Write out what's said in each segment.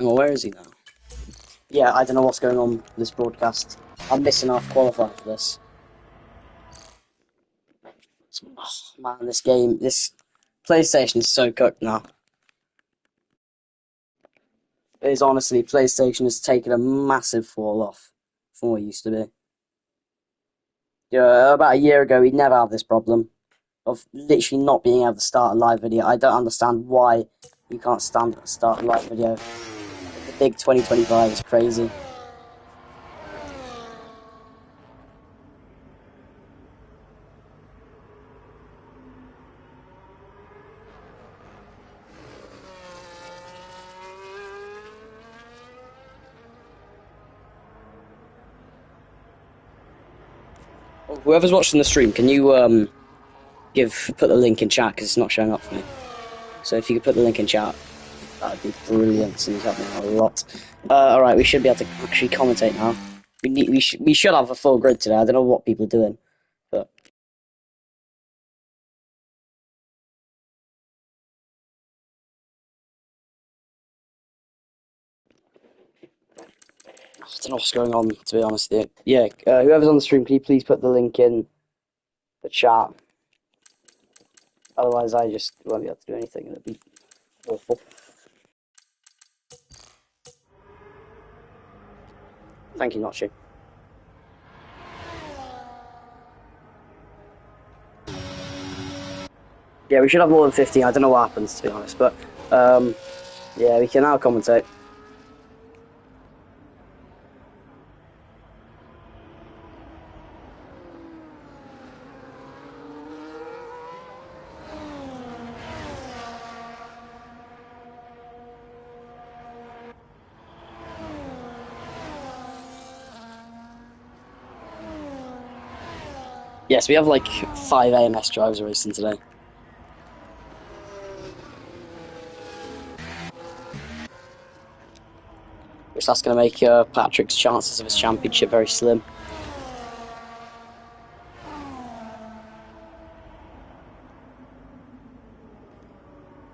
Oh, where is he now? Yeah, I don't know what's going on with this broadcast. I'm missing half qualifying for this. Oh, man, this PlayStation is so cooked now. It is honestly, PlayStation has taken a massive fall off from what it used to be. Yeah, about a year ago, we'd never have this problem of literally not being able to start a live video. I don't understand why you can't start a live video. The big 2025 is crazy. Whoever's watching the stream, can you put the link in chat because it's not showing up for me. So if you could put the link in chat, that'd be brilliant. And help me out a lot. All right, we should be able to actually commentate now. We should have a full grid today. I don't know what people are doing, but I don't know what's going on. To be honest with you, yeah. Whoever's on the stream, can you please put the link in the chat? Otherwise, I just won't be able to do anything, and it'd be awful. Thank you, Notchy. Yeah, we should have more than 15. I don't know what happens, to be honest, but yeah, we can now commentate. Yes, we have like 5 AMS drivers racing today. Which that's going to make Patrick's chances of his championship very slim.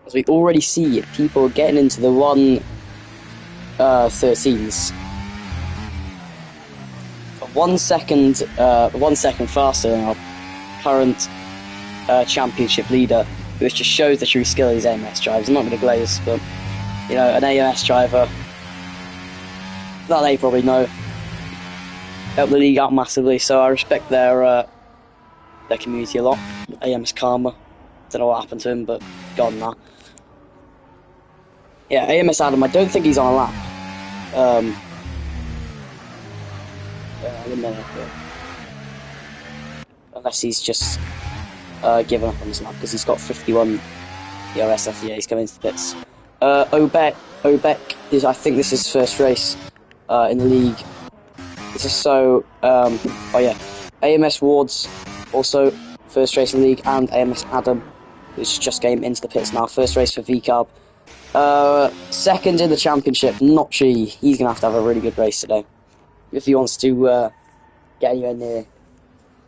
As we already see, people getting into the 1:13s. 1 second, 1 second faster than our current championship leader, which just shows the true skill of these AMS drivers. I'm not going to glaze, but you know, an AMS driver that they probably know helped the league out massively. So I respect their community a lot. AMS Karma, don't know what happened to him, but gone now. Yeah, AMS Adam, I don't think he's on a lap. In a minute, unless he's just given up on his lap because he's got 51 ERS after he's coming into the pits. Obek is, I think this is his first race in the league. This is so. Oh yeah, AMS Wards also first race in the league, and AMS Adam, who's just came into the pits now. First race for VCARB. Second in the championship, Notchy. He's gonna have to have a really good race today if he wants to get anywhere near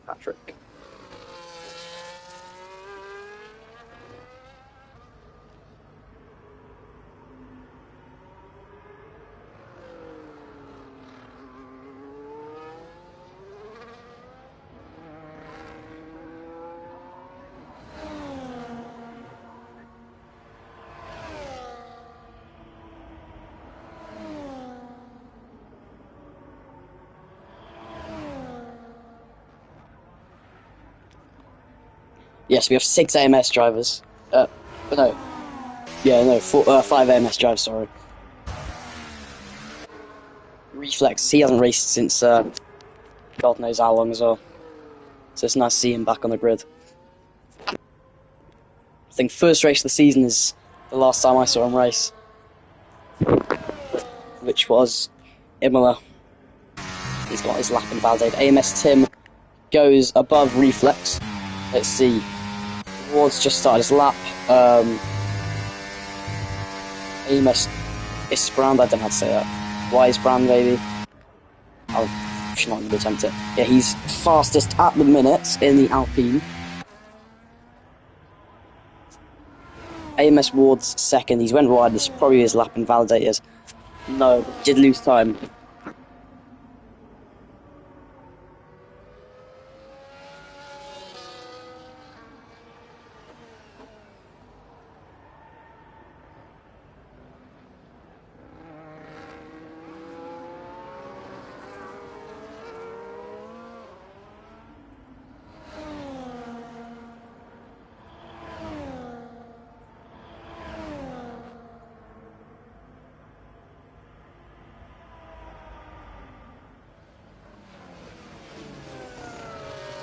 Patrick. Yes, we have 6 AMS drivers. But no. Yeah, no, 5 AMS drivers, sorry. Reflex, he hasn't raced since God knows how long as well. So it's nice to see him back on the grid. I think first race of the season is the last time I saw him race, which was Imola. He's got his lap invalidated. AMS Tim goes above Reflex. Let's see. Ward's just started his lap. AMS Isbrand, I don't know how to say that. Wise brand, maybe. I'm not going to attempt it. Yeah, he's fastest at the minute in the Alpine. AMS Ward's second. He's went wide. This is probably his lap invalidated. No, did lose time.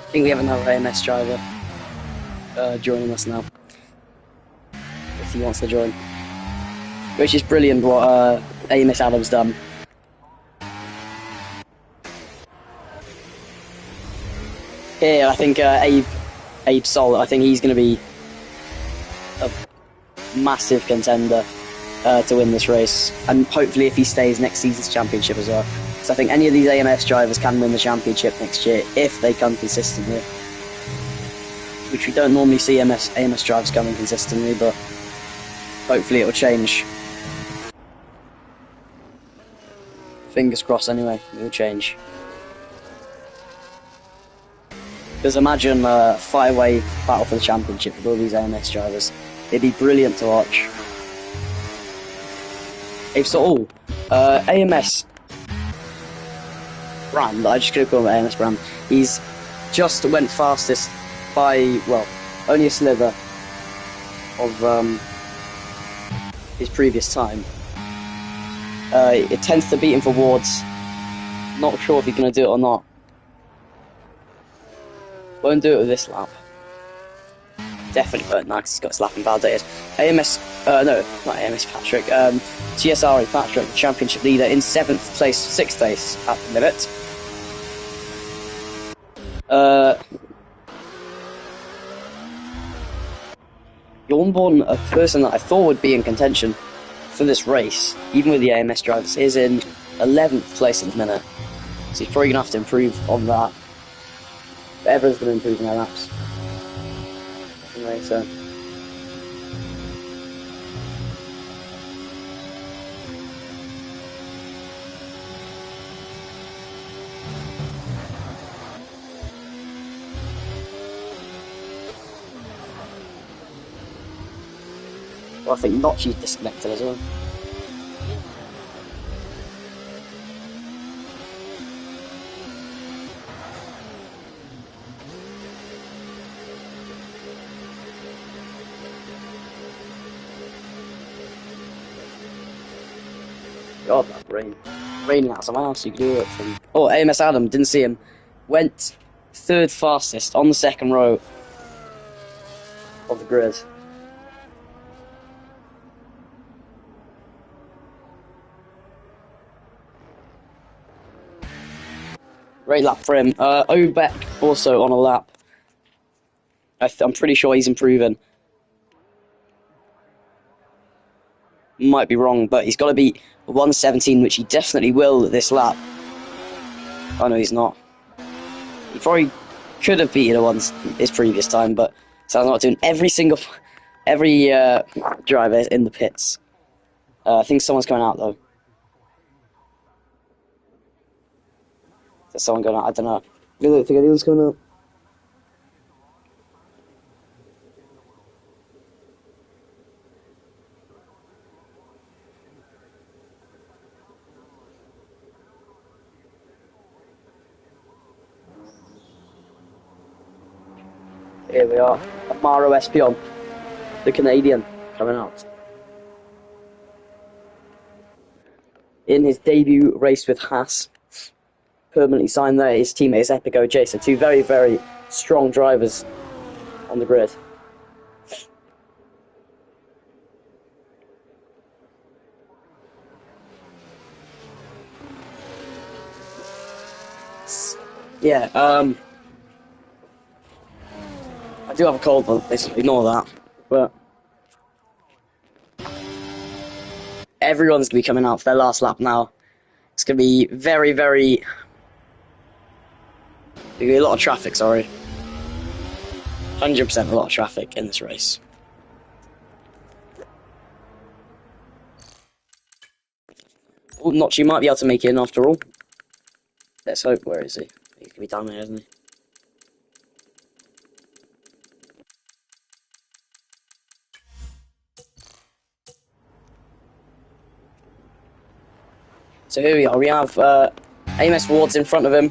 I think we have another AMS driver joining us now, if he wants to join. Which is brilliant what AMS Adam's done. Here, I think Abe Sol, I think he's going to be a massive contender to win this race, and hopefully if he stays next season's championship as well. So I think any of these AMS drivers can win the championship next year if they come consistently, which we don't normally see AMS drivers coming consistently, but hopefully it will change. Fingers crossed anyway, it will change. Because imagine a 5-way battle for the championship with all these AMS drivers. It'd be brilliant to watch. AMS Brand, I just gonna call him AMS Brand. He's just went fastest by, well, only a sliver of his previous time. It tends to beat him for wards. Not sure if he's gonna do it or not. Won't do it with this lap. Definitely won't, because he's got his lapping validated. AMS, no, not AMS Patrick, TSRE Patrick, championship leader in 6th place at the minute. Yornborn, a person that I thought would be in contention for this race, even with the AMS drivers, is in 11th place at the minute. So he's probably going to have to improve on that. But everyone's going to improve in their laps. Anyway, so. Well, I think Notchi's disconnected as well. God, that rain. Raining out somewhere else, you could do it from... Oh, AMS Adam, didn't see him. Went 3rd fastest on the 2nd row of the grid. Great lap for him. Obeck also on a lap. I'm pretty sure he's improving. Might be wrong, but he's got to beat 117, which he definitely will this lap. Oh no, he's not. He probably could have beaten his previous time, but sounds like doing every driver in the pits. I think someone's coming out though. There's someone going out. I don't know. I don't think anyone's coming out. Here we are. Amaro Espion, the Canadian, coming out. In his debut race with Haas, permanently signed there, his teammate is Epic OJ, so two very, very strong drivers on the grid. Yeah, I do have a cold, but ignore that. But everyone's going to be coming out for their last lap now. It's going to be very, very... There's going to be a lot of traffic, sorry. 100% a lot of traffic in this race. Oh, Notchi might be able to make it in after all. Let's hope. Where is he? He's gonna be down there, isn't he? So here we are. We have AMS Wards in front of him.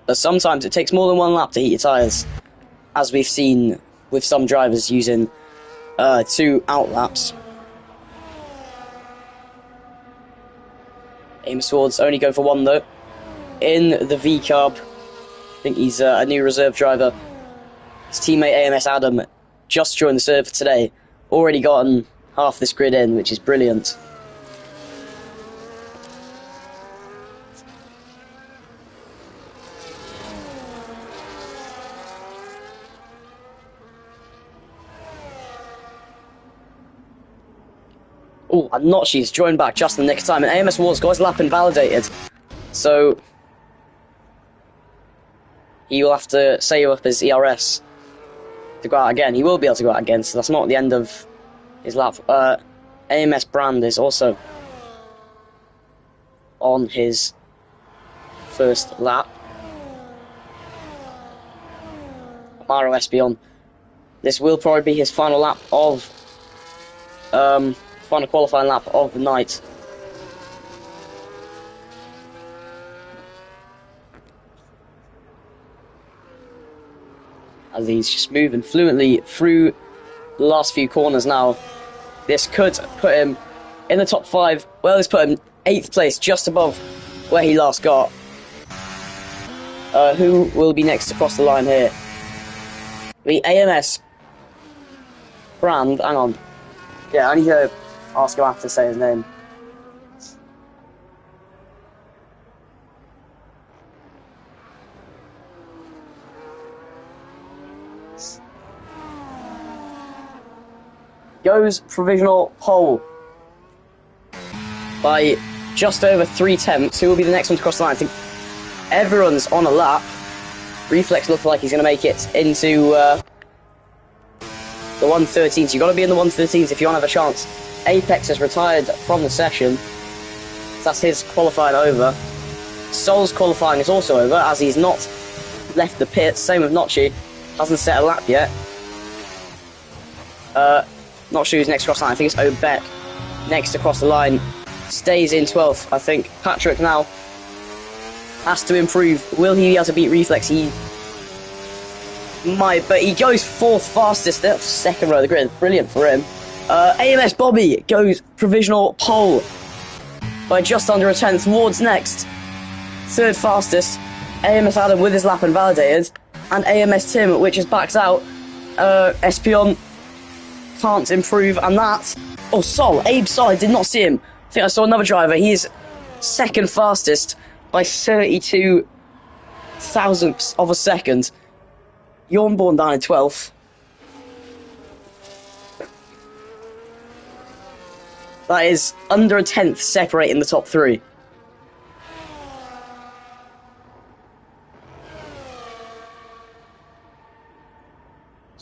But sometimes it takes more than one lap to heat your tyres, as we've seen with some drivers using 2 out laps. AMS Wards only go for 1 though. In the V Carb, I think he's a new reserve driver. His teammate AMS Adam just joined the server today. Already gotten half this grid in, which is brilliant. Oh, and Notchi's joined back just in the nick of time, and AMS Wards got his lap invalidated. So he will have to save up his ERS to go out again. He will be able to go out again, so that's not the end of his lap. AMS Brand is also on his first lap. Maro Espion. This will probably be his final lap of final qualifying lap of the night. As he's just moving fluently through the last few corners now. This could put him in the top 5. Well, it's put him 8th place, just above where he last got. Who will be next to cross the line here? The AMS Brand. Hang on. Yeah, I need to ask him after to say his name. Goes provisional pole by just over 3/10. Who will be the next one to cross the line? I think everyone's on a lap. Reflex looks like he's going to make it into the 113s. You've got to be in the 113s if you want to have a chance. Apex has retired from the session. So that's his qualifying over. Sol's qualifying is also over, as he's not left the pit. Same with Notchi. Hasn't set a lap yet. Not sure who's next across the line. I think it's Obeck next across the line. Stays in 12th, I think. Patrick now has to improve. Will he be able to beat Reflex? He might, but he goes 4th fastest. That's 2nd row of the grid. Brilliant for him. AMS Bobby goes provisional pole by just under a 10th. Ward's next. 3rd fastest. AMS Adam with his lap invalidated. And AMS Tim, which is backed out. Espion can't improve, and that... Oh, Sol. Abe Sol, I did not see him. I think I saw another driver. He is 2nd fastest by 32 thousandths of a second. Yornborn down in 12th. That is under a 10th separating the top 3.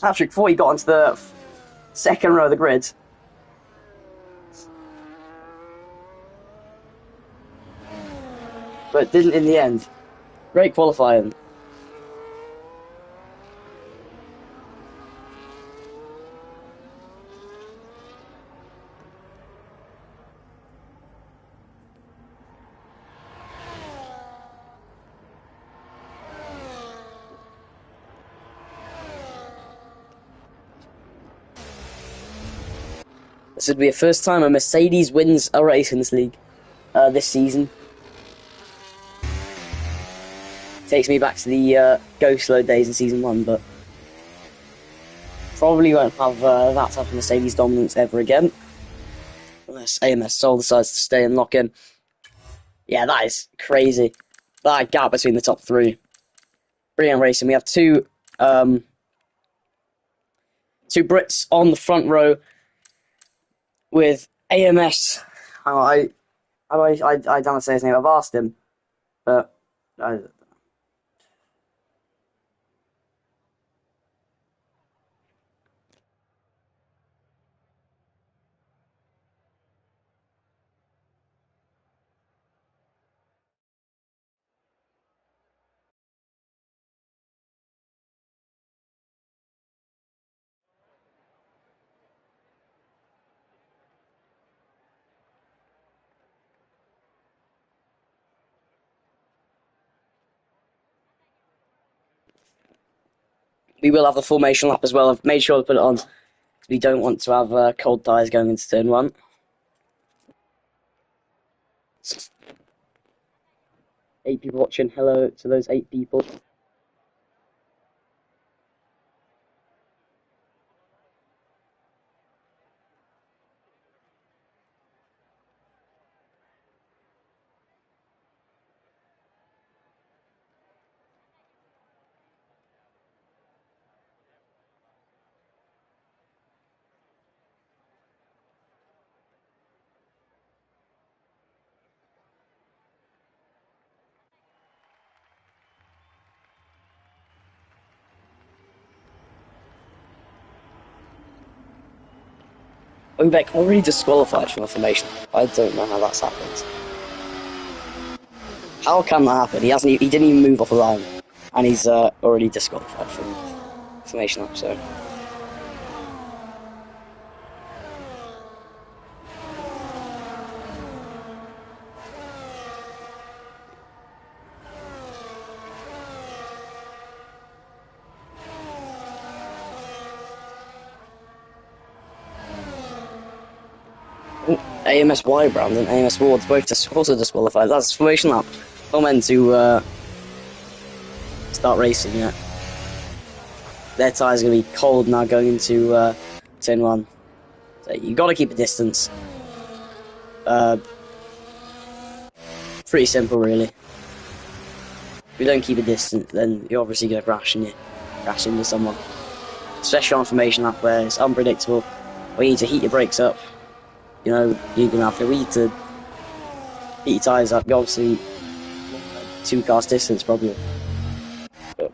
Patrick thought he got onto the 2nd row of the grid. But didn't in the end. Great qualifying. This would be the first time a Mercedes wins a race in this league this season. Takes me back to the go slow days in season 1, but probably won't have that type of Mercedes dominance ever again, unless AMS Sol decides to stay and lock in. Yeah, that is crazy. That gap between the top 3. Brilliant racing. We have two Brits on the front row with AMS. I don't want to say his name. I've asked him, but We will have the formation lap as well. I've made sure to put it on. We don't want to have cold tyres going into turn 1. Eight people watching. Hello to those 8 people. Obek already disqualified from the formation. I don't know how that's happened. How can that happen? He didn't even move off the line, and he's already disqualified from the formation lap. So. AMS Brand and AMS Ward's both also disqualified. That's formation lap. Not meant to start racing yet. Their tyres are going to be cold now going into turn 1. So you've got to keep a distance. Pretty simple, really. If you don't keep a distance, then you're obviously going to crash into someone. Especially on formation lap where it's unpredictable, where you need to heat your brakes up. You know, you're going to have to need to heat your tyres up. You're obviously 2 cars distance, probably. But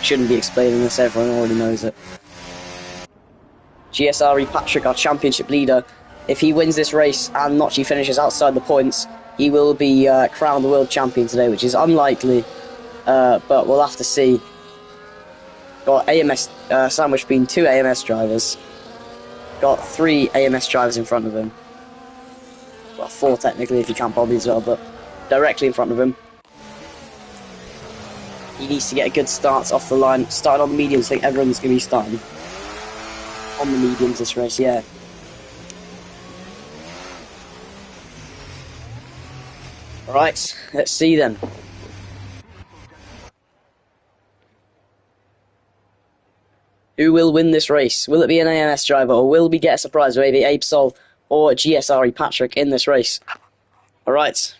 shouldn't be explaining this, everyone already knows it. GSRE Patrick, our championship leader, if he wins this race and Notchi finishes outside the points, he will be crowned the world champion today, which is unlikely, but we'll have to see. Got AMS sandwiched between 2 AMS drivers. Got 3 AMS drivers in front of him. Well, 4 technically if you count Bobby as well, but directly in front of him. He needs to get a good start off the line. Starting on the mediums, I think everyone's going to be starting on the mediums this race, yeah. Alright, let's see then. Who will win this race? Will it be an AMS driver, or will we get a surprise? Maybe Abe Sol or GSRE Patrick in this race. Alright.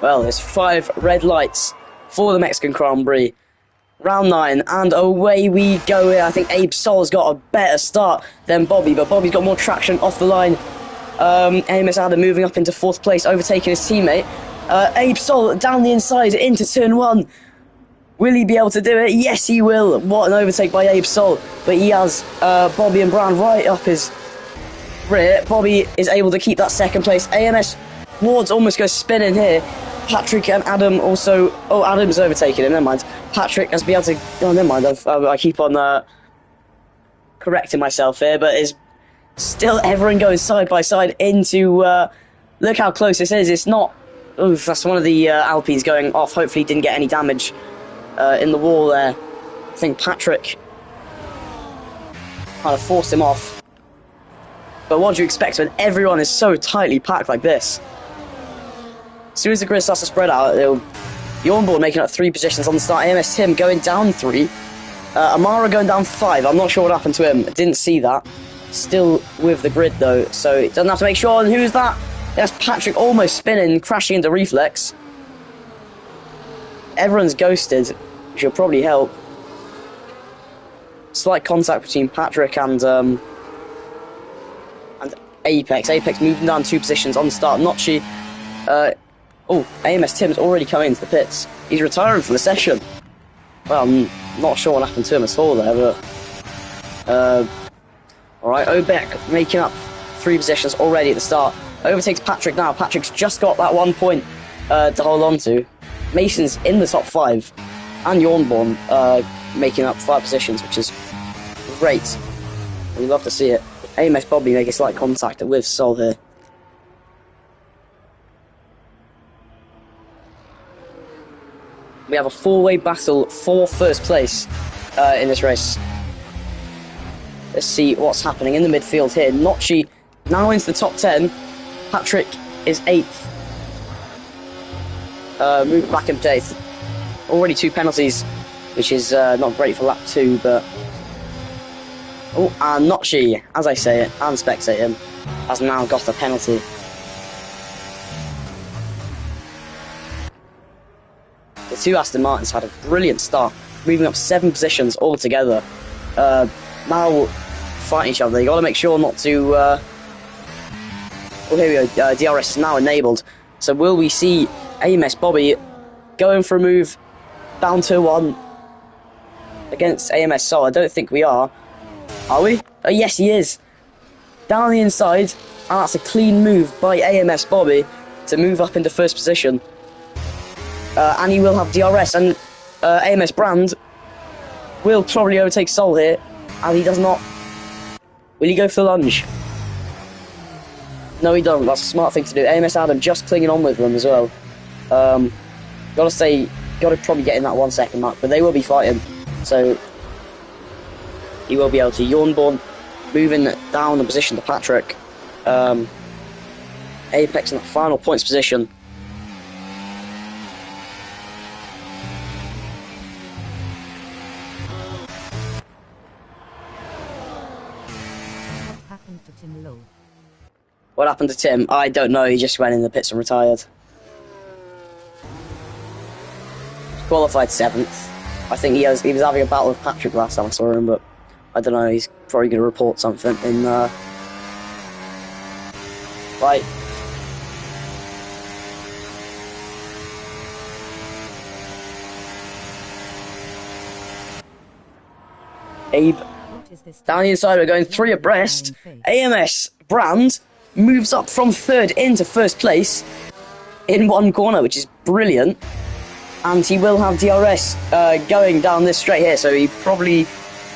Well, there's 5 red lights for the Mexican Grand Prix. Round 9, and away we go here. I think Abe Sol's got a better start than Bobby, but Bobby's got more traction off the line. AMS Adam moving up into 4th place, overtaking his teammate. Abe Sol down the inside into turn 1. Will he be able to do it? Yes, he will. What an overtake by Abe Sol. But he has Bobby and Brown right up his rear. Bobby is able to keep that 2nd place. AMS Ward's almost goes spinning here. Patrick and Adam also... Oh, Adam's overtaking him. Never mind. Patrick has been able to... Oh, never mind. I keep on correcting myself here. But is still everyone going side by side into... look how close this is. It's not... Oof, that's one of the Alpines going off. Hopefully he didn't get any damage in the wall there. I think Patrick kind of forced him off. But what do you expect when everyone is so tightly packed like this? As soon as the grid starts to spread out, the onboard making up 3 positions on the start. AMS Tim going down 3. Amara going down 5. I'm not sure what happened to him. I didn't see that. Still with the grid though, so it doesn't have to make sure. And who's that? That's Patrick almost spinning, crashing into Reflex. Everyone's ghosted, which will probably help. Slight contact between Patrick and Apex. Apex moving down 2 positions on the start. Notchi. Oh, AMS Tim's already come into the pits. He's retiring from the session. Well, I'm not sure what happened to him at all there, but... Alright, Obek making up 3 positions already at the start. Overtakes Patrick now. Patrick's just got that 1 point to hold on to. Mason's in the top 5. And Yornborn making up 5 positions, which is great. We love to see it. AMS Bobby making slight contact with Sol here. We have a four-way battle for first place in this race. Let's see what's happening in the midfield here. Notchi now into the top 10. Patrick is 8th. Moved back into 8th. Already 2 penalties, which is not great for lap 2, but... Oh, and Notchi, as I say it, and spectate him, has now got a penalty. The 2 Aston Martins had a brilliant start, moving up 7 positions altogether. Now fighting each other. You got to make sure not to. Oh, here we go. DRS is now enabled. So will we see AMS Bobby going for a move down to 1 against AMS Sol? I don't think we are. Are we? Oh yes, he is. Down the inside, and that's a clean move by AMS Bobby to move up into first position. And he will have DRS, and AMS Brand will probably overtake Sol here, and he does not. Will he go for the lunge? No, he doesn't. That's a smart thing to do. AMS Adam just clinging on with them as well. Gotta probably get in that 1 second mark, but they will be fighting, so he will be able to. Yawnborn moving down the position to Patrick. Apex in that final points position. What happened to Tim? I don't know, he just went in the pits and retired. Qualified 7th. I think he was having a battle with Patrick last time I saw him, but I don't know, he's probably going to report something in... Right. Abe. Down the inside, we're going 3 abreast. AMS Brand moves up from 3rd into 1st place in 1 corner, which is brilliant. And he will have DRS going down this straight here, so he probably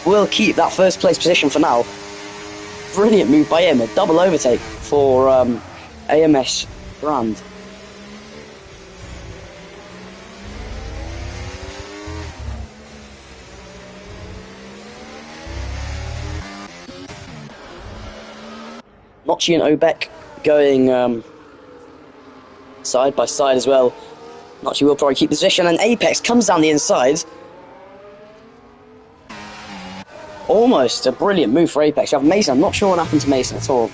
will keep that 1st place position for now. Brilliant move by him, a double overtake for AMS Brand. Notchi and Obek going side by side as well. Notchi will probably keep position, and Apex comes down the inside. Almost a brilliant move for Apex. You have Mason. I'm not sure what happened to Mason at all.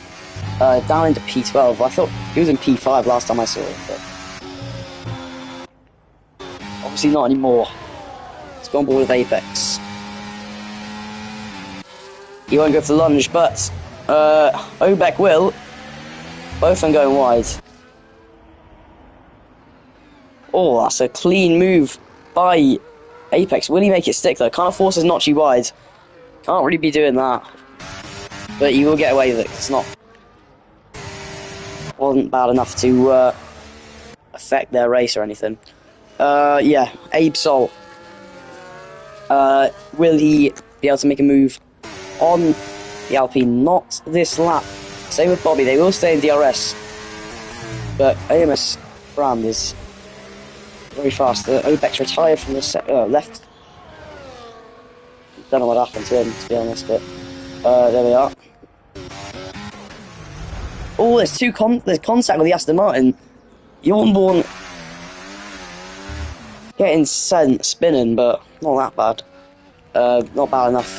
Down into P12. I thought he was in P5 last time I saw him, but obviously not anymore. It's gone ball with Apex. He won't go for the lunge, but Obek will. Both of them going wide. Oh, that's a clean move by Apex. Will he make it stick though? Kind of forces Notchi wide. Can't really be doing that. But he will get away with it, 'cause it's not... wasn't bad enough to affect their race or anything. Yeah, Abe Sol. Will he be able to make a move on the Alpine? Not this lap. Same with Bobby, they will stay in DRS. But AMS Brand is very fast. Obex retired from the left. Don't know what happened to him, to be honest, but there we are. Oh, there's contact with the Aston Martin. Yawnborn getting sent spinning, but not that bad. Not bad enough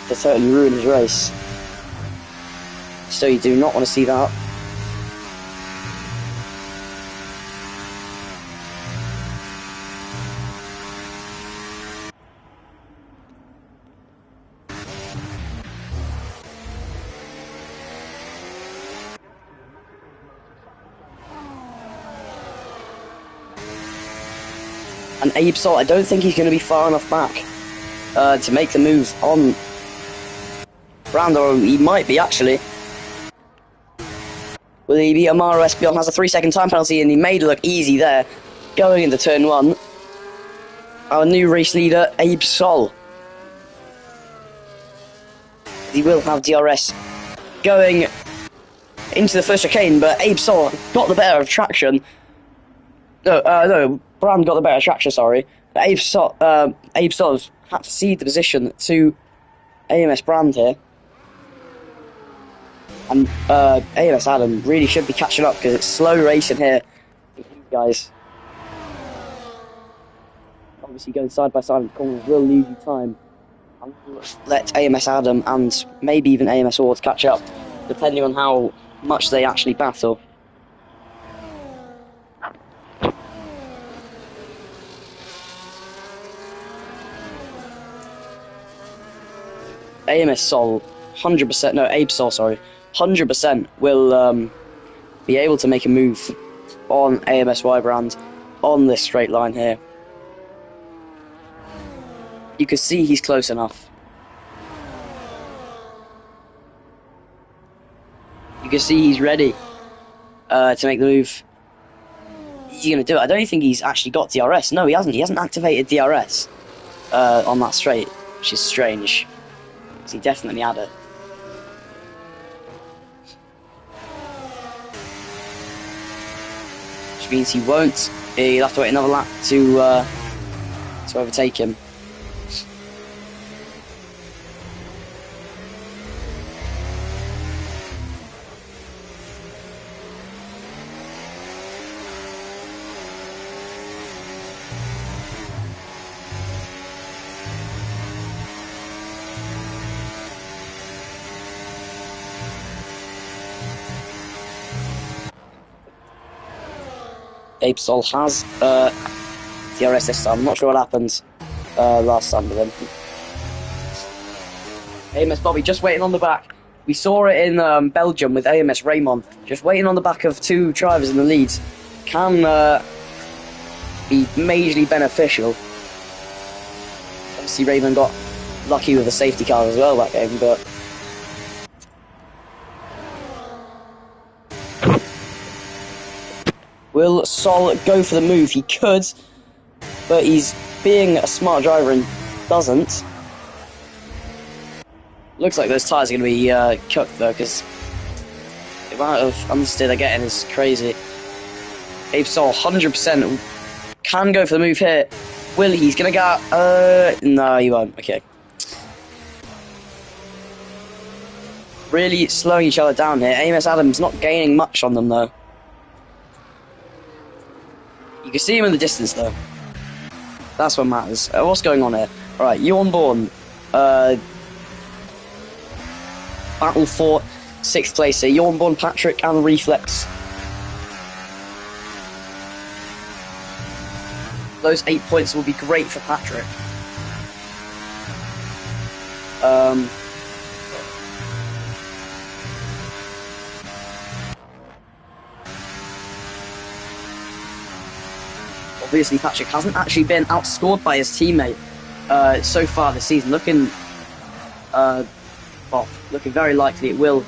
to totally ruin his race. So you do not want to see that. And Abe Sol, I don't think he's going to be far enough back to make the move on Brand, or he might be actually. Will he be? Amaro Espion has a 3-second time penalty, and he made it look easy there, going into turn 1. Our new race leader, Abe Sol. He will have DRS going into the first chicane, but Abe Sol got the better of traction. No, Brand got the better traction, sorry. But Abe Sol had to cede the position to AMS Brand here. And AMS Adam really should be catching up because it's slow racing here with you guys. Obviously going side by side in the corners will lose you time. And let AMS Adam and maybe even AMS Ords catch up, depending on how much they actually battle. AMS Sol, 100%, no, Abe Sol, sorry, 100% will be able to make a move on AMS Y Brand on this straight line here. You can see he's close enough. You can see he's ready to make the move. He's going to do it. I don't think he's actually got DRS. No, he hasn't. He hasn't activated DRS on that straight, which is strange. He definitely had it. Which means he won't. He'll have to wait another lap to overtake him. Abe Sol has DRS this time. I'm not sure what happened last time with him. AMS Bobby just waiting on the back. We saw it in Belgium with AMS Raymond. Just waiting on the back of two drivers in the leads can be majorly beneficial. Obviously Raymond got lucky with the safety car as well that game, but will Sol go for the move? He could, but he's being a smart driver and doesn't. Looks like those tyres are going to be cooked though, because the amount of understeer they're getting is crazy. Abe Sol 100% can go for the move here. Will he? He's going to get... no, he won't. Okay. Really slowing each other down here. AMS Adams not gaining much on them though. You can see him in the distance though. That's what matters. What's going on here? Alright, Ewan Bourne. Battle for 6th place here. Ewan Bourne, Patrick and Reflex. Those 8 points will be great for Patrick. Obviously, Patrick hasn't actually been outscored by his teammate so far this season. Looking very likely he will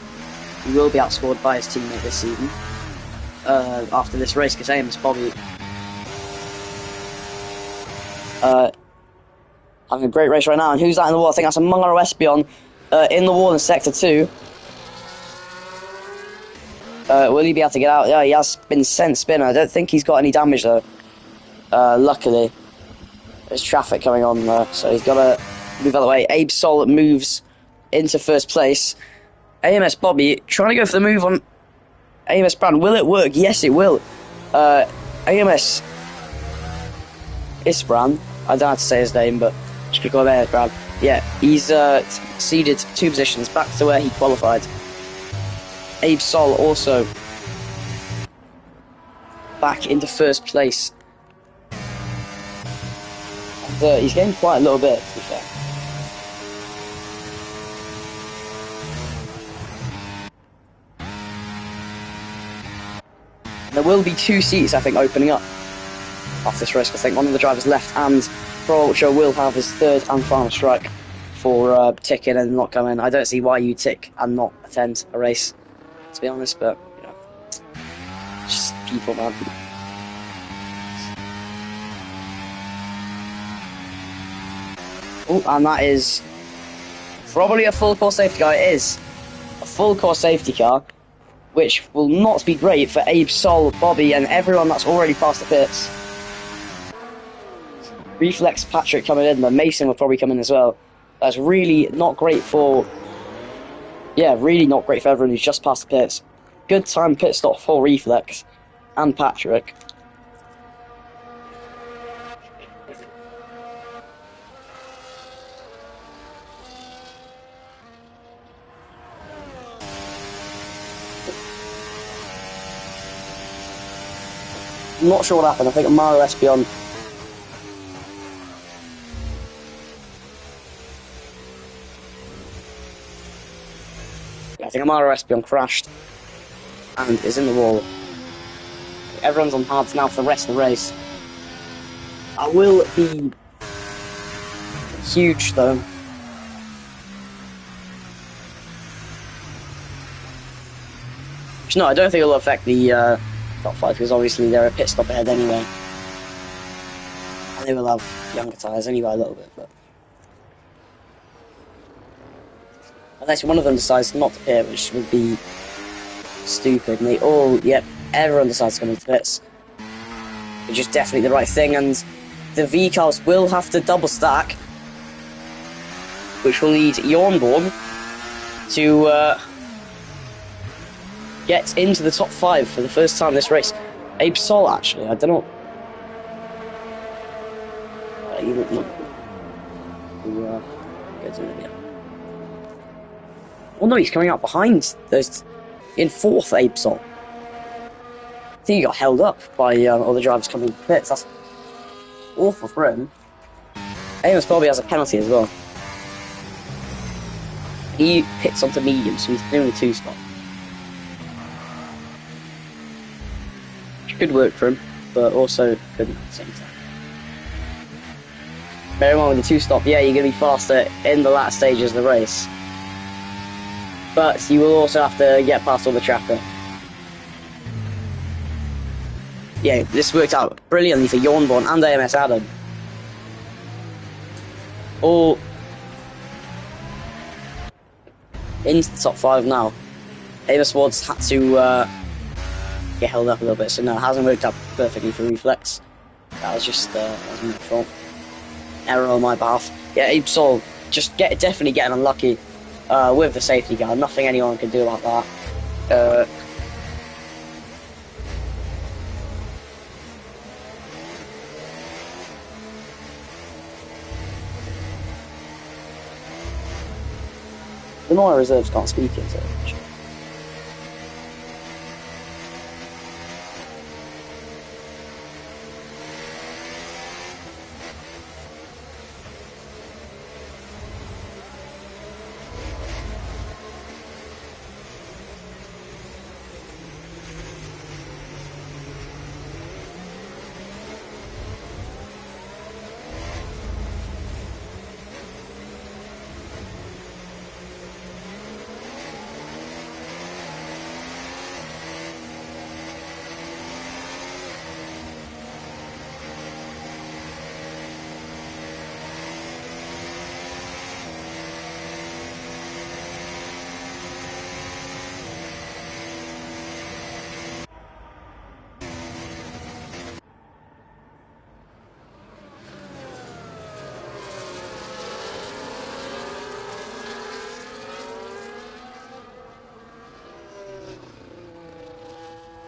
be outscored by his teammate this season after this race, because AMS Bobby having a great race right now. And who's that in the wall? I think that's Among Our Espion in the wall in Sector 2. Will he be able to get out? Yeah, he has been sent spinner. I don't think he's got any damage though. Luckily, there's traffic coming on there, so he's got to move out of the way. Abe Sol moves into first place. AMS Bobby trying to go for the move on AMS Brand. Will it work? Yes, it will. AMS Isbrand. I don't know how to say his name, but just click on AMS Brand. Yeah, he's ceded 2 positions back to where he qualified. Abe Sol also back into first place. And, he's gained quite a little bit, to be fair. There will be 2 seats, I think, opening up after this race. I think one of the drivers left, and Pro Ultra will have his 3rd and final strike for ticking and not coming. I don't see why you tick and not attend a race, to be honest, but, you know, just people, man. Oh, and that is probably a full course safety car. It is a full course safety car, which will not be great for Abe Sol, Bobby, and everyone that's already past the pits. Reflex Patrick coming in, but Mason will probably come in as well. That's really not great for... Yeah, really not great for everyone who's just past the pits. Good time pit stop for Reflex and Patrick. I'm not sure what happened. I think Amaro Espion... Yeah, I think Amaro Espion crashed and is in the wall. Everyone's on hards now for the rest of the race. I will be huge though. No, I don't think it'll affect the top 5 because obviously they're a pit stop ahead anyway. And they will have younger tyres anyway a little bit, but... Unless one of them decides not to pit, which would be stupid. And they all, yep, everyone decides to come into pits. Which is definitely the right thing, and the V-cars will have to double stack. Which will lead Yornborn to get into the top 5 for the first time this race. Abe Sol, actually, I don't know. Oh no, he's coming out behind those in 4th, Abe Sol. I think he got held up by other drivers coming to pits. That's awful for him. Amos probably has a penalty as well. He pits onto medium, so he's doing a 2-stop. Which could work for him, but also couldn't at the same time. Bear in mind with the 2-stop, yeah, you're going to be faster in the latter stages of the race. But you will also have to get past all the traffic. Yeah, this worked out brilliantly for Yornborn and AMS Adam. All into the top 5 now. Amos Ward's had to get held up a little bit, so no, it hasn't worked out perfectly for Reflex. That was just that was my fault. Error on my behalf. Yeah, Abe Sol just definitely getting unlucky with the safety car. Nothing anyone can do about that. The more reserves can't speak into it.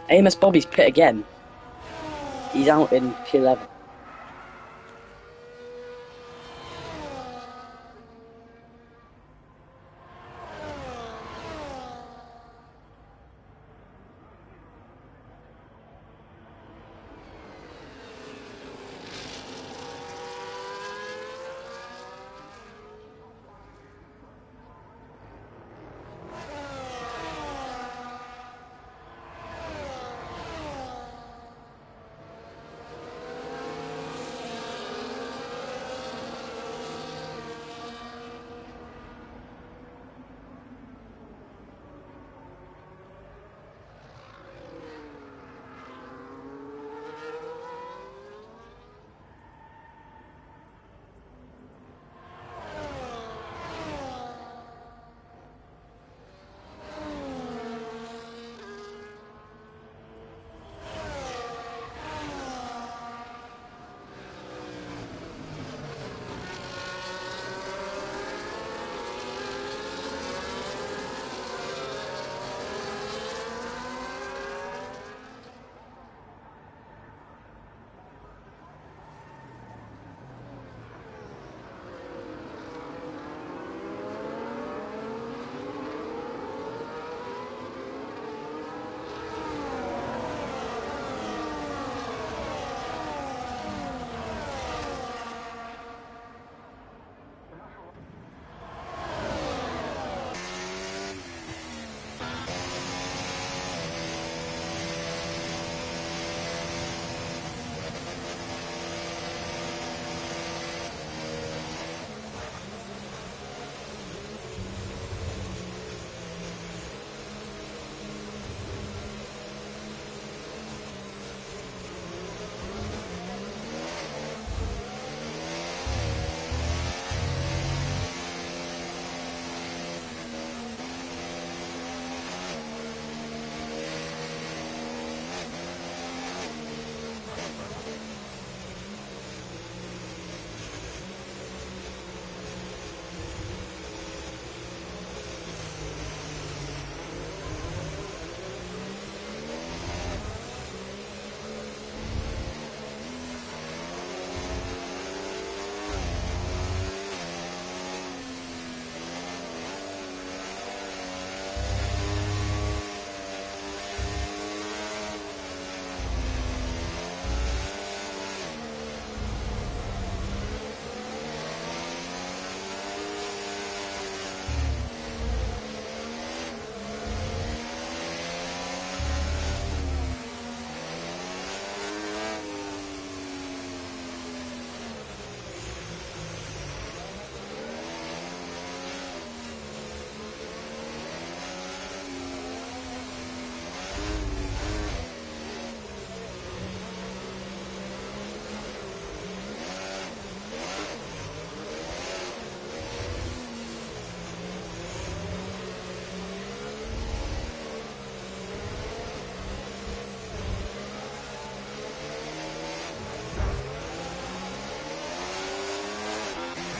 Amos Bobby's pit again. He's out in P11.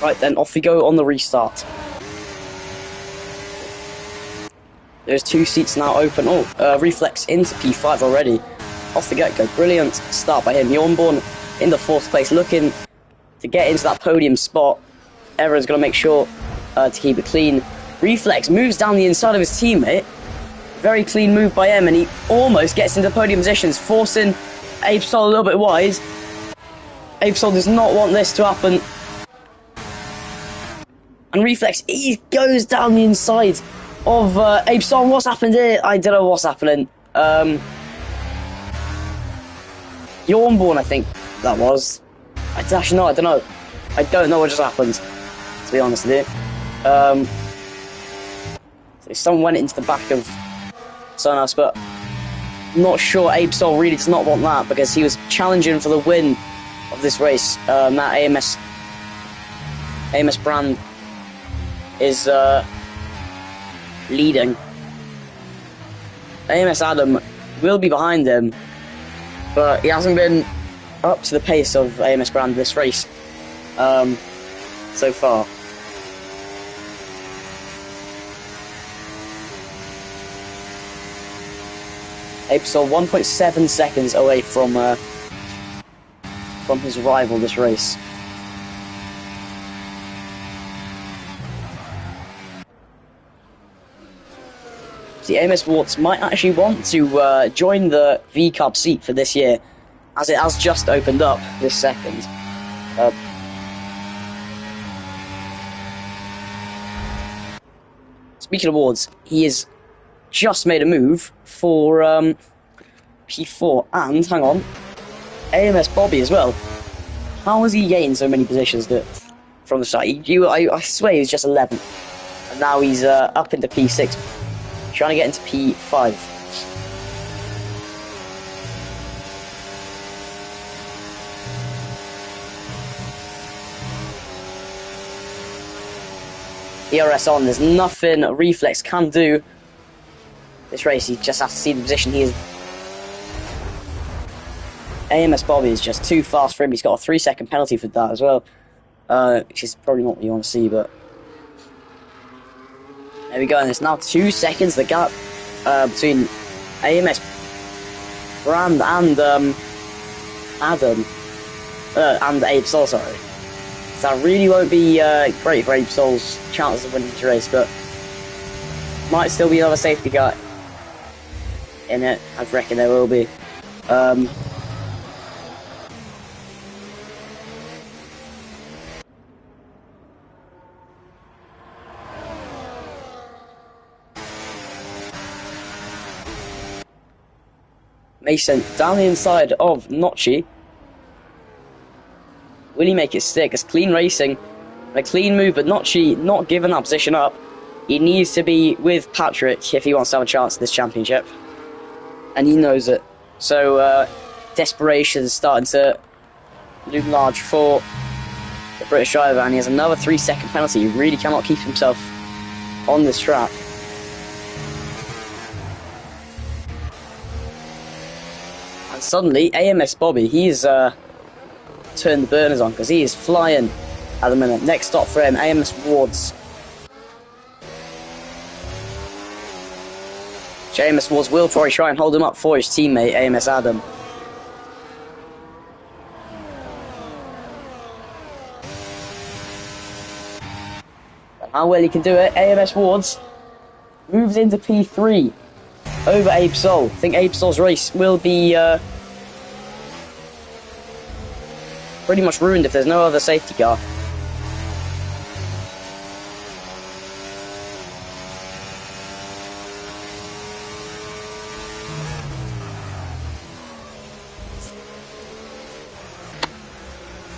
Right then, off we go on the restart. There's 2 seats now open. Oh, Reflex into P5 already. Off the get-go. Brilliant start by him. Jornborn in the 4th place, looking to get into that podium spot. Everyone's going to make sure to keep it clean. Reflex moves down the inside of his teammate. Very clean move by him, and he almost gets into podium positions, forcing Apesol a little bit wide. Apesol does not want this to happen. And Reflex, he goes down the inside of Apesol. What's happened here? I don't know what's happening. Jornborn, I think that was. I don't know. I don't know what just happened, to be honest with you. So someone went into the back of someone else, but I'm not sure. Apesol really does not want that, because he was challenging for the win of this race. That AMS brand is leading. AMS Adam will be behind him, but he hasn't been up to the pace of AMS brand this race so far. Apesol 1.7 seconds away from his rival this race. The AMS Warts might actually want to join the V Cup seat for this year, as it has just opened up this second. Speaking of awards, he has just made a move for P4, and hang on, AMS Bobby as well. How has he gained so many positions from the start? I swear he was just 11th, and now he's up into P6, trying to get into P5. ERS on, there's nothing Reflex can do this race. He just has to see the position he is. AMS Bobby is just too fast for him. He's got a 3-second penalty for that as well, which is probably not what you want to see, but there we go. And it's now 2 seconds, the gap between AMS brand and Adam and Apesol, sorry. So that really won't be great for Apesol's chances of winning this race, but might still be another safety car in it. I reckon there will be. Mason down the inside of Notchi. Will he make it stick? It's clean racing, a clean move, but Notchi not giving that position up. He needs to be with Patrick if he wants to have a chance at this championship, and he knows it. So desperation is starting to loom large for the British driver, and he has another 3-second penalty. He really cannot keep himself on this track. And suddenly, AMS Bobby, he's turned the burners on, because he is flying at the minute. Next stop for him, AMS Wards. AMS Wards will probably try and hold him up for his teammate, AMS Adam. And how well he can do it, AMS Wards moves into P3 over Apesol. I think Apesol's race will be pretty much ruined if there's no other safety car.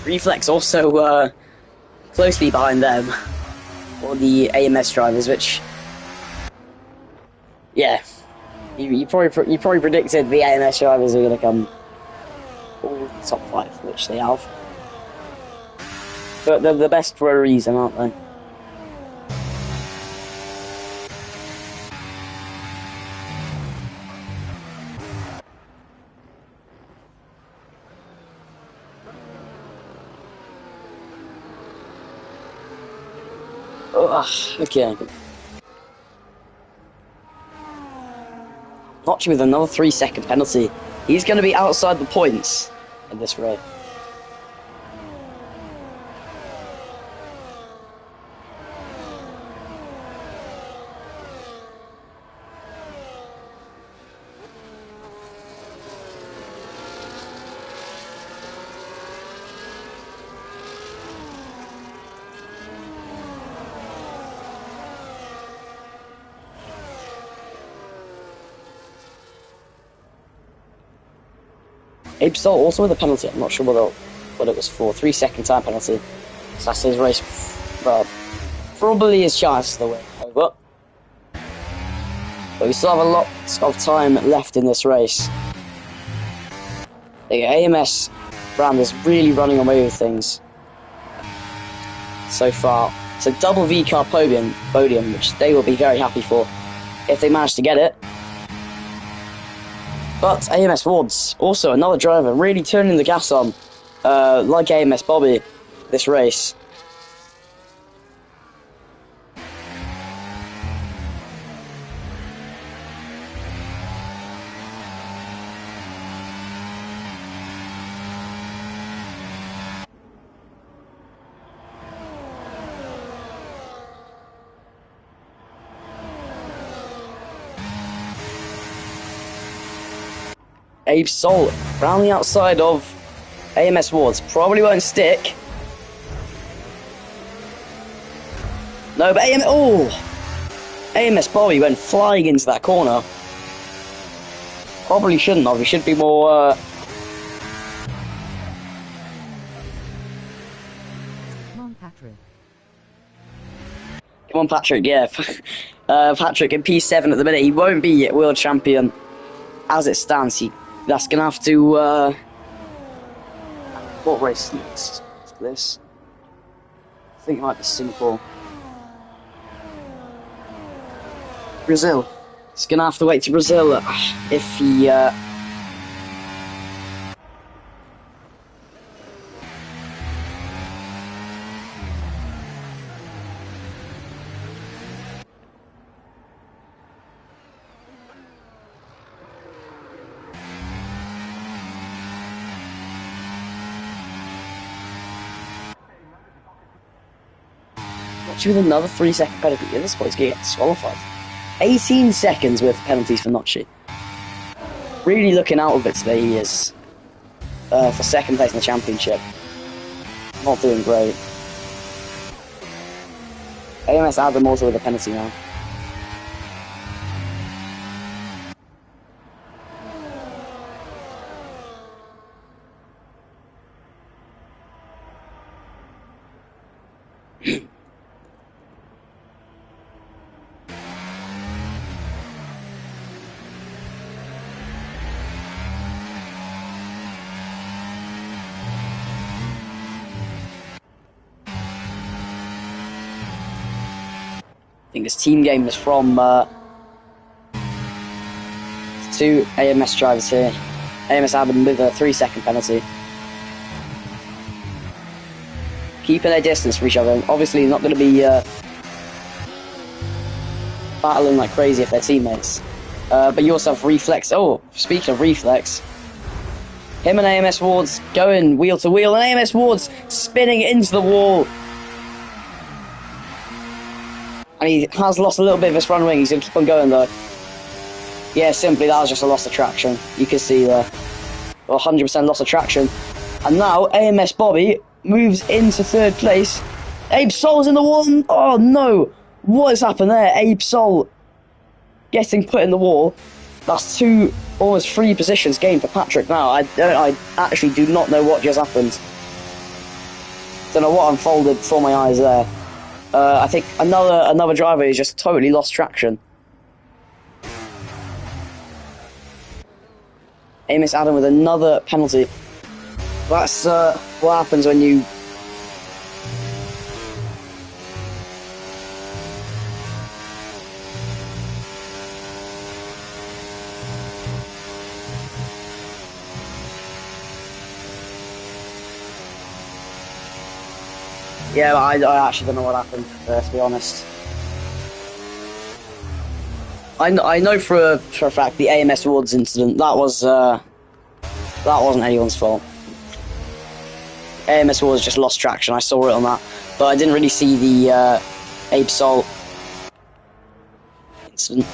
Reflex also closely behind them, or the AMS drivers, which, yeah, you probably predicted the AMS drivers are going to come all the top 5, which they have. But they're the best for a reason, aren't they? Ugh, okay. Notch with another 3-second penalty. He's going to be outside the points in this race. Abe Stoll also with a penalty. I'm not sure what it was for. 3-second time penalty. So that's his race. Well, probably his chance to win over. But we still have a lot of time left in this race. The AMS brand is really running away with things so far. It's a double V-car podium, which they will be very happy for if they manage to get it. But AMS Wards, also another driver, really turning the gas on, like AMS Bobby, this race. Abe Stoll round the outside of AMS Wards. Probably won't stick. No, but AMS Bobby went flying into that corner. Probably shouldn't have. He should be more. Come on, Patrick. Come on, Patrick. Yeah, Patrick in P7 at the minute. He won't be world champion as it stands. That's gonna have to. What race is this? I think it might be Singapore. Brazil. He's gonna have to wait to Brazil if he. With another 3-second penalty. Yeah, this boy's getting disqualified. 18 seconds worth of penalties for Notchi. Really looking out of it today, he is. For second place in the championship. Not doing great. AMS Adam also with a penalty now. I think this team game is from two AMS drivers here. AMS Adam with a 3-second penalty. Keeping their distance from each other. Obviously not going to be battling like crazy if they're teammates. But you also have Reflex. Oh, speaking of Reflex, him and AMS Wards going wheel to wheel, and AMS Wards spinning into the wall. And he has lost a little bit of his front wing. He's going to keep on going though. Yeah, simply that was just a loss of traction. You can see there. 100% loss of traction. And now AMS Bobby moves into third place. Abe Stoll's in the wall. Oh no! What has happened there? Abe Stoll getting put in the wall. That's almost 3 positions gained for Patrick now. I actually do not know what just happened. Don't know what unfolded before my eyes there. I think another driver has just totally lost traction. AMS Adam with another penalty. That's what happens when you... Yeah, I actually don't know what happened, to be honest. I know for a fact the AMS Woods incident, that wasn't anyone's fault. AMS Woods just lost traction, I saw it on that. But I didn't really see the Abe Sol incident.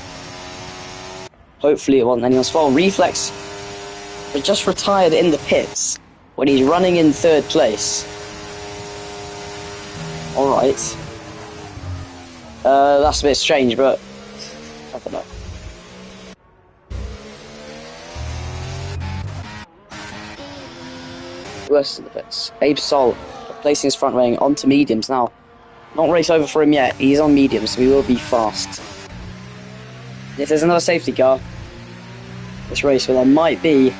Hopefully it wasn't anyone's fault. Reflex just retired in the pits when he's running in third place. Alright. That's a bit strange, but I don't know. Worse in the pits. Abe Sol placing his front wing onto mediums now. Not race over for him yet. He's on mediums, so he will be fast. If there's another safety car this race, well, there might be.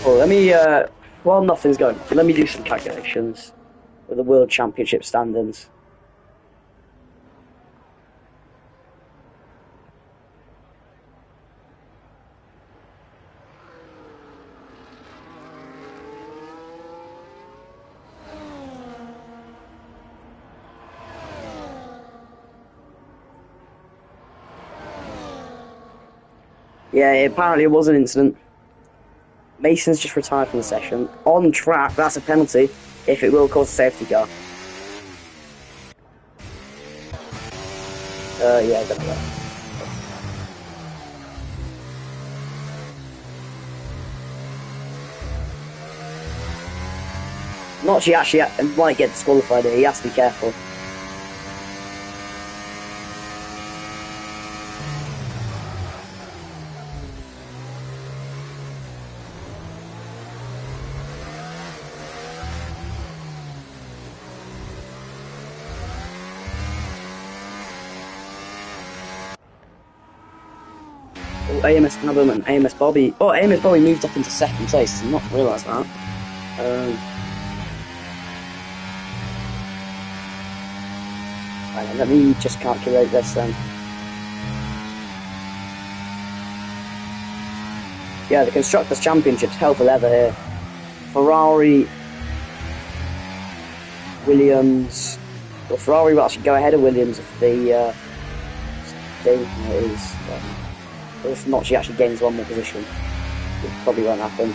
Oh, let me, while nothing's going on, let me do some calculations with the World Championship standings. Yeah, apparently it was an incident. Mason's just retired from the session. On track, that's a penalty, if it will cause a safety car. Yeah, I don't know that. Not she actually might get disqualified here, he has to be careful. Oh, AMS Callum and AMS Bobby. Oh, AMS Bobby moved up into second place. I did not realise that. Hang on, let me just calculate this then. Yeah, the Constructors' Championship's hell for leather here. Ferrari, Williams. Well, Ferrari will actually go ahead of Williams if the if not, she actually gains one more position. It probably won't happen.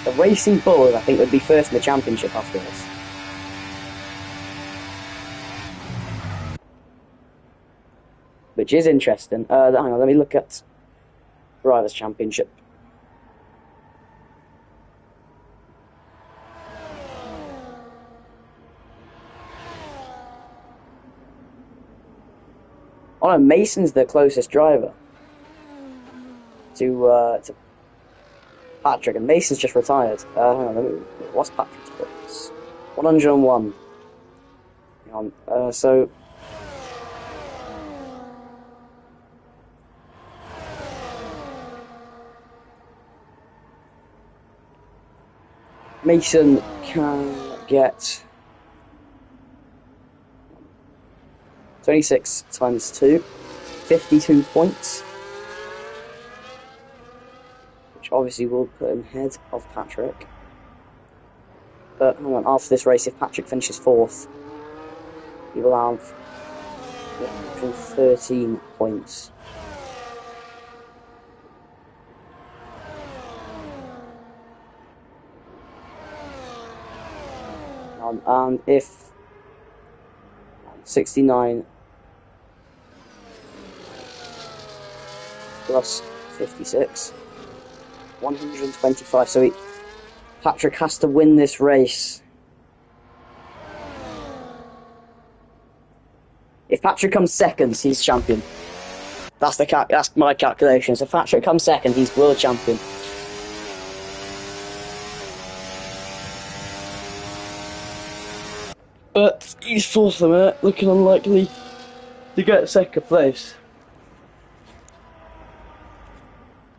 The Racing Bull, I think, would be first in the championship after this. Which is interesting. Hang on, let me look at Drivers' Championship. Oh no, Mason's the closest driver to Patrick, and Mason's just retired. Hang on, what's Patrick's points? 101. Hang on, so Mason can get 26 times 2, 52 points. Which obviously will put him ahead of Patrick. But hang on, after this race, if Patrick finishes 4th, he will have 113 points. And if 69 plus 56, 125. So Patrick has to win this race. If Patrick comes second, he's champion. That's my calculation. So if Patrick comes second, he's world champion. But he's 4th a minute, looking unlikely to get second place.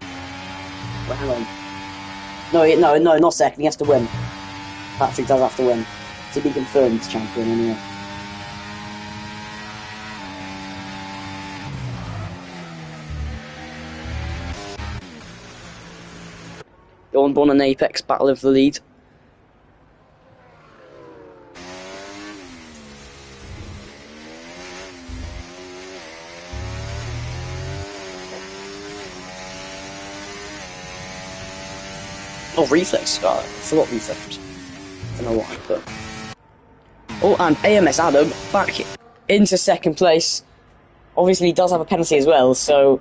But hang on. No, not second. He has to win. Patrick does have to win to be confirmed champion anyway. Born and Apex battle of the lead. Oh, reflex. I forgot reflex. I don't know why, but. Oh, and AMS Adam back into second place. Obviously, he does have a penalty as well, so.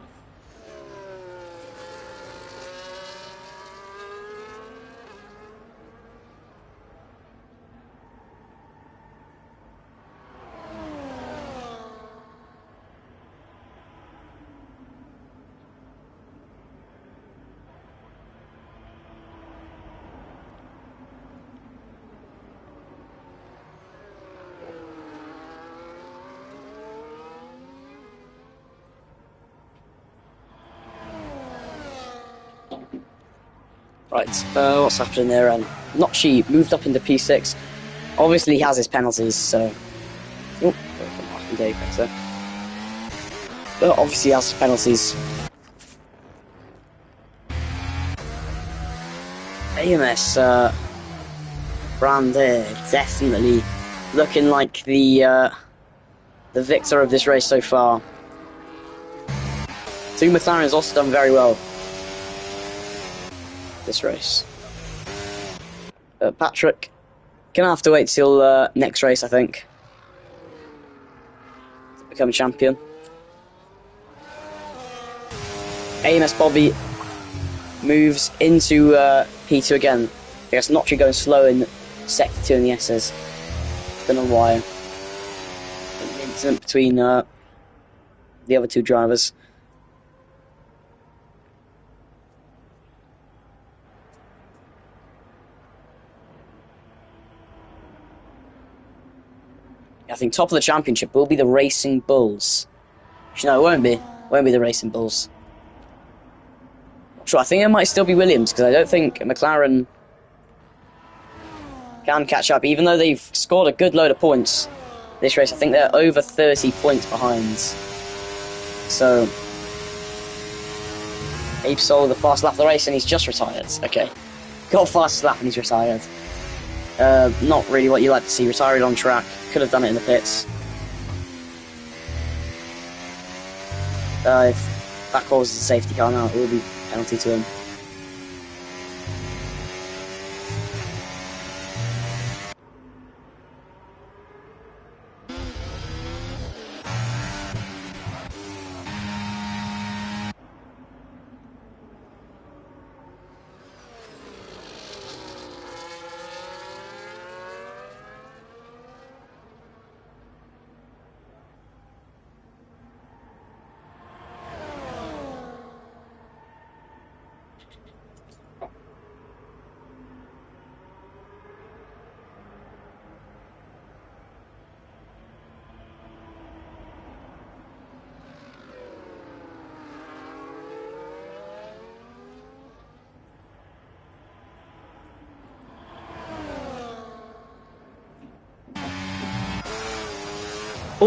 Right, what's happening there? Notchi moved up into P6. Obviously, he has his penalties, so. Oh, Apex there. But obviously, he has his penalties. AMS brand there, definitely looking like the victor of this race so far. Two McLaren's also done very well this race. Patrick gonna have to wait till next race, I think, to become champion. AMS Bobby moves into P2 again. I guess Notchi going slow in Sector 2 in the S's. Don't know why. An incident between the other two drivers. I think top of the championship will be the Racing Bulls. No, it won't be. It won't be the Racing Bulls. Sure, I think it might still be Williams, because I don't think McLaren can catch up, even though they've scored a good load of points this race. I think they're over 30 points behind. So, Abe sold the fast lap of the race and he's just retired. Okay. Got fast lap and he's retired. Not really what you like to see. Retired on track. Could have done it in the pits. If that causes a safety car now, it will be a penalty to him.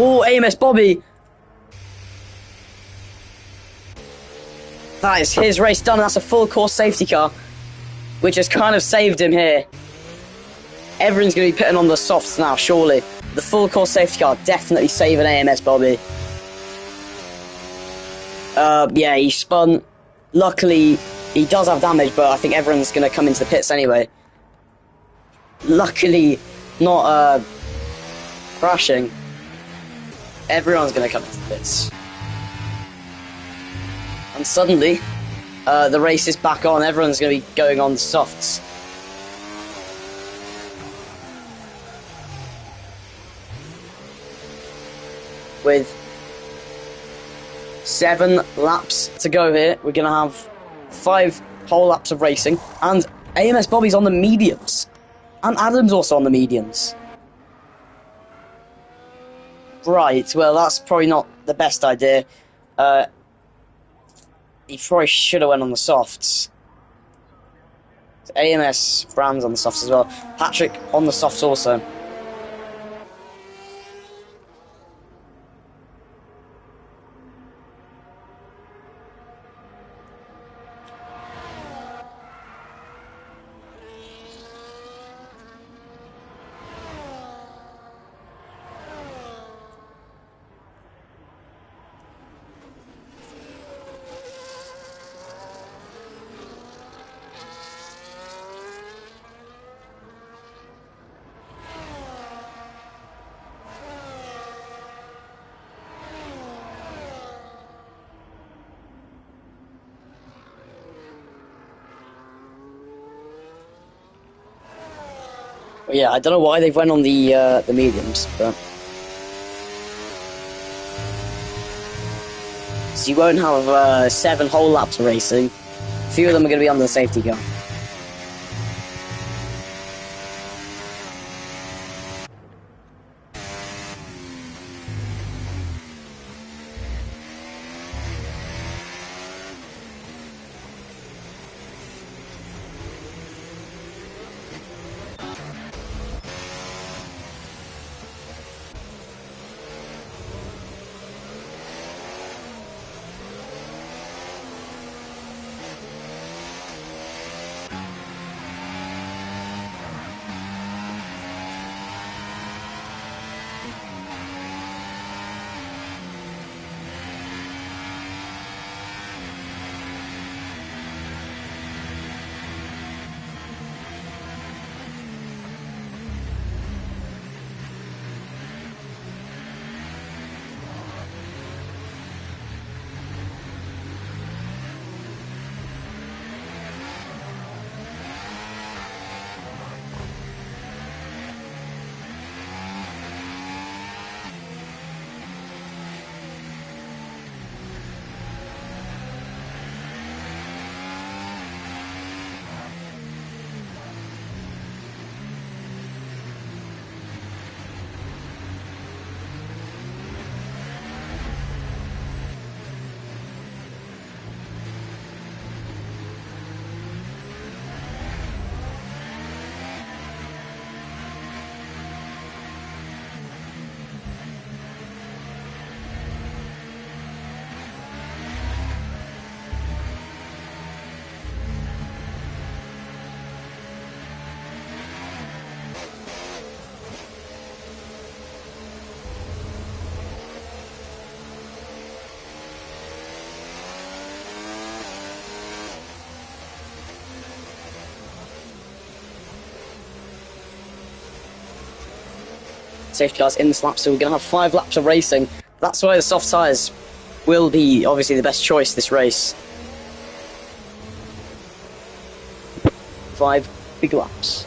Oh, AMS Bobby! That is his race done, and that's a full course safety car, which has kind of saved him here. Everyone's going to be putting on the softs now, surely. The full course safety car definitely saving AMS Bobby. Yeah, he spun. Luckily, he does have damage, but I think everyone's going to come into the pits anyway. Luckily, not crashing. Everyone's going to come into the pits. And suddenly, the race is back on. Everyone's going to be going on softs. With 7 laps to go here, we're going to have 5 whole laps of racing. And AMS Bobby's on the mediums. And Adam's also on the mediums. Right, well, that's probably not the best idea. He probably should have went on the softs. AMS brands on the softs as well. Patrick on the softs also. Yeah, I don't know why they've went on the mediums, but so you won't have 7 whole laps of racing. A few of them are going to be under the safety car. Safety cars in this lap, so we're going to have 5 laps of racing. That's why the soft tyres will be obviously the best choice this race. 5 big laps.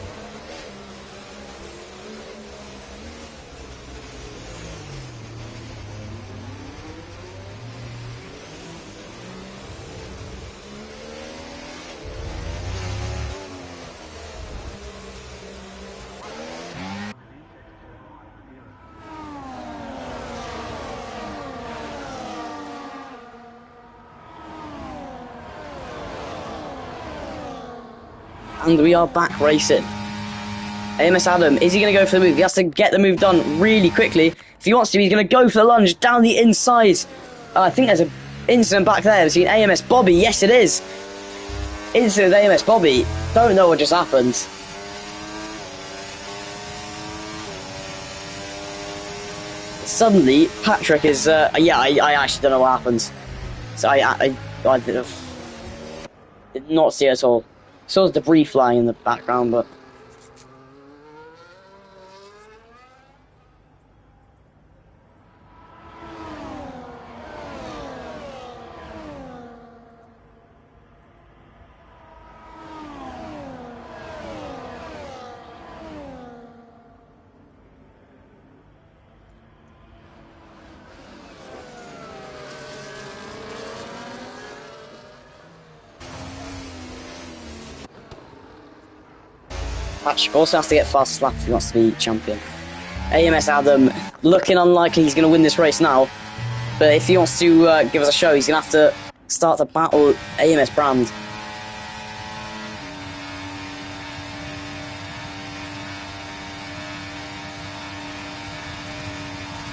And we are back racing. AMS Adam, is he going to go for the move? He has to get the move done really quickly. If he wants to, he's going to go for the lunge down the inside. I think there's an incident back there between AMS Bobby. Yes, it is. Incident with AMS Bobby. Don't know what just happened. Suddenly, Patrick is... yeah, I actually don't know what happened. So I did not see it at all. Saw the debris flying in the background, but... Patrick also has to get fast lap if he wants to be champion. AMS Adam looking unlikely he's going to win this race now, but if he wants to give us a show, he's going to have to start to battle AMS Brand.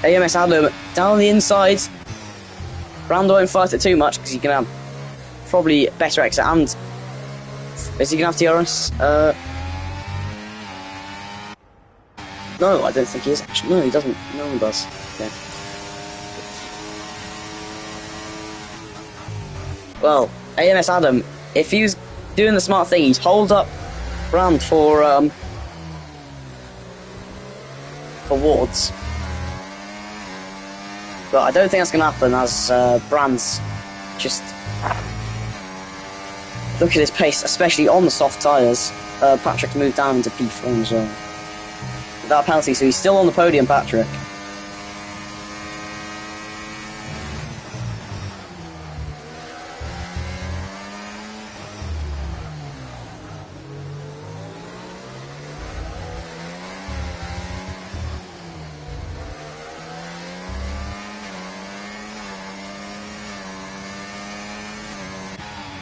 AMS Adam down the inside. Brand won't fight it too much because he can have probably better exit, and is he gonna have DRS? No, I don't think he is actually. No, he doesn't. No one does. Okay. Well, AMS Adam, if he was doing the smart thing, he'd hold up Brand for wards. But I don't think that's going to happen, as Brand's just... Look at his pace, especially on the soft tyres. Patrick moved down into P4 as well. Without penalty, so he's still on the podium, Patrick.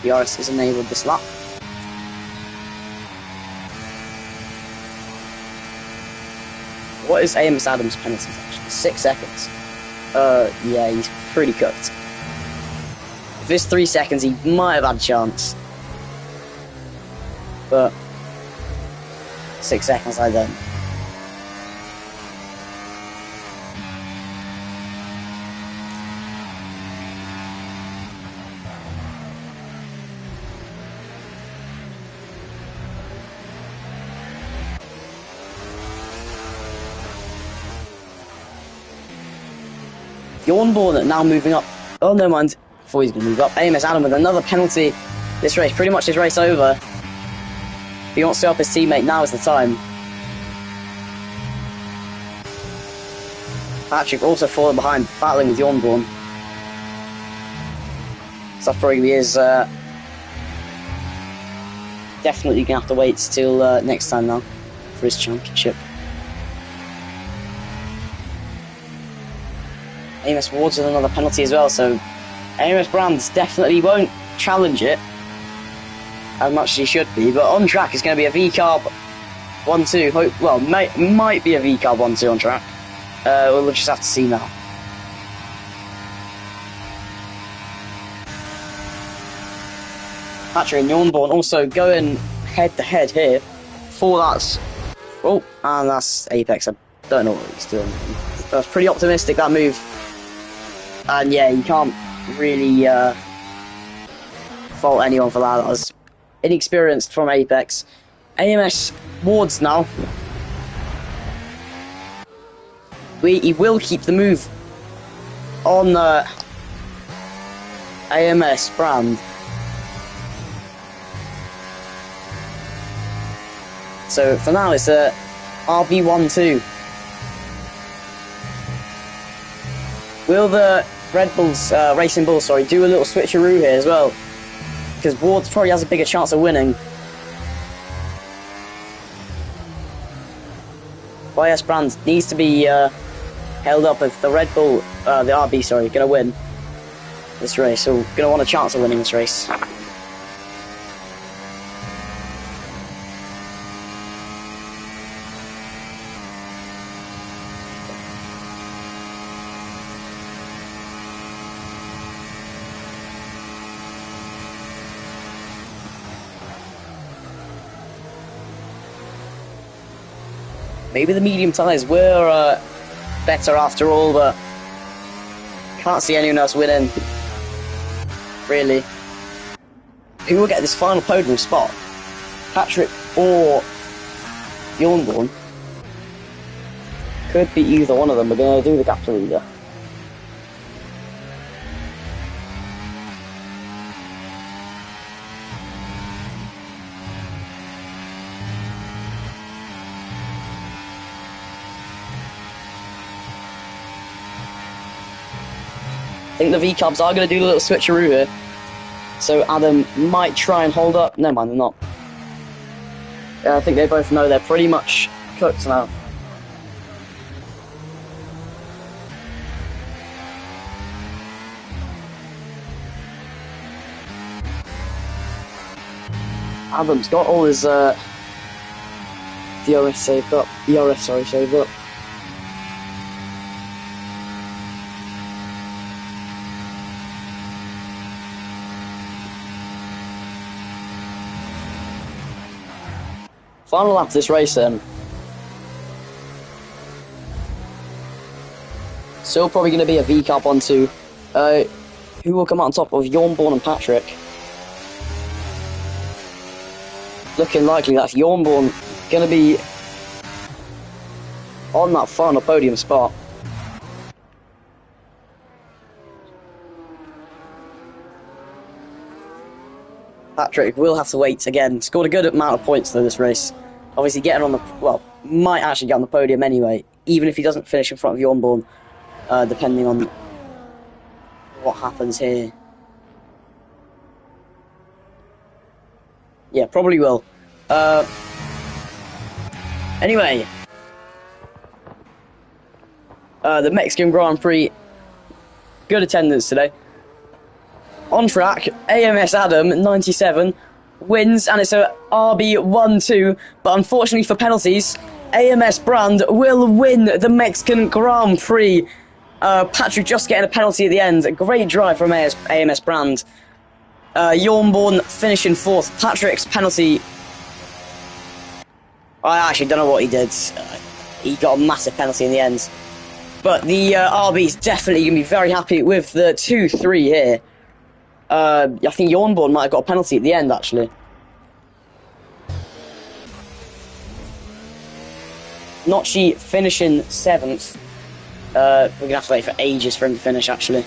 The RS is enabled this lap. What is AMS Adams' penalties actually? 6 seconds. Yeah, he's pretty cooked. If it's 3 seconds, he might have had a chance. But 6 seconds, I don't. Yawnborn now moving up. Oh, no mind. Before he's going to move up. AMS Adam with another penalty. This race, pretty much his race over. If he wants to help his teammate, now is the time. Patrick also falling behind, battling with Yawnborn. Suffering is definitely going to have to wait till next time now for his championship. AMS Wards with another penalty as well, so AMS Brands definitely won't challenge it as much as he should be, but on track it's going to be a V-carb 1-2, well, might be a V-carb 1-2 on track. We'll just have to see now. Patrick and Yawnborn also going head-to-head here for that. Oh, and that's Apex. I don't know what he's doing. That was pretty optimistic, that move. And yeah, you can't really fault anyone for that. That was inexperienced from Apex. AMS Wards now. He will keep the move on AMS Brand. So for now it's a RB1-2. Will the Red Bulls, Racing Bulls, sorry, do a little switcheroo here as well? Because Wards probably has a bigger chance of winning. YS Brand needs to be held up if the Red Bull, the RB, sorry, going to win this race. So going to want a chance of winning this race. Maybe the medium tyres were better after all, but can't see anyone else winning, really. Who will get this final podium spot? Patrick or Yawnborn? Could be either one of them. We're going to do the gap to leader. I think the V-Cubs are going to do a little switcheroo here. So Adam might try and hold up. Never mind, they're not. I think they both know they're pretty much cooked now. Adam's got all his DRS saved up. ERS, sorry, saved up. Final lap of this race then. Still probably going to be a VCAP on two. Who will come out on top of Yornborn and Patrick? Looking likely that Yornborn going to be on that final podium spot. Patrick will have to wait again. Scored a good amount of points though this race. Obviously getting on the, well, might actually get on the podium anyway, even if he doesn't finish in front of Yornborn, depending on what happens here. Yeah, probably will. Anyway, the Mexican Grand Prix, good attendance today. On track, AMS Adam, 97, wins, and it's a RB1-2, but unfortunately for penalties, AMS Brand will win the Mexican Grand Prix. Patrick just getting a penalty at the end. A great drive from AMS Brand. Yornborn finishing fourth. Patrick's penalty, I actually don't know what he did. He got a massive penalty in the end. But the RB's definitely going to be very happy with the 2-3 here. I think Yornborn might have got a penalty at the end, actually. Notchi finishing 7th. We're going to have to wait for ages for him to finish, actually.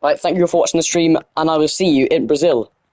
Right, thank you for watching the stream, and I will see you in Brazil.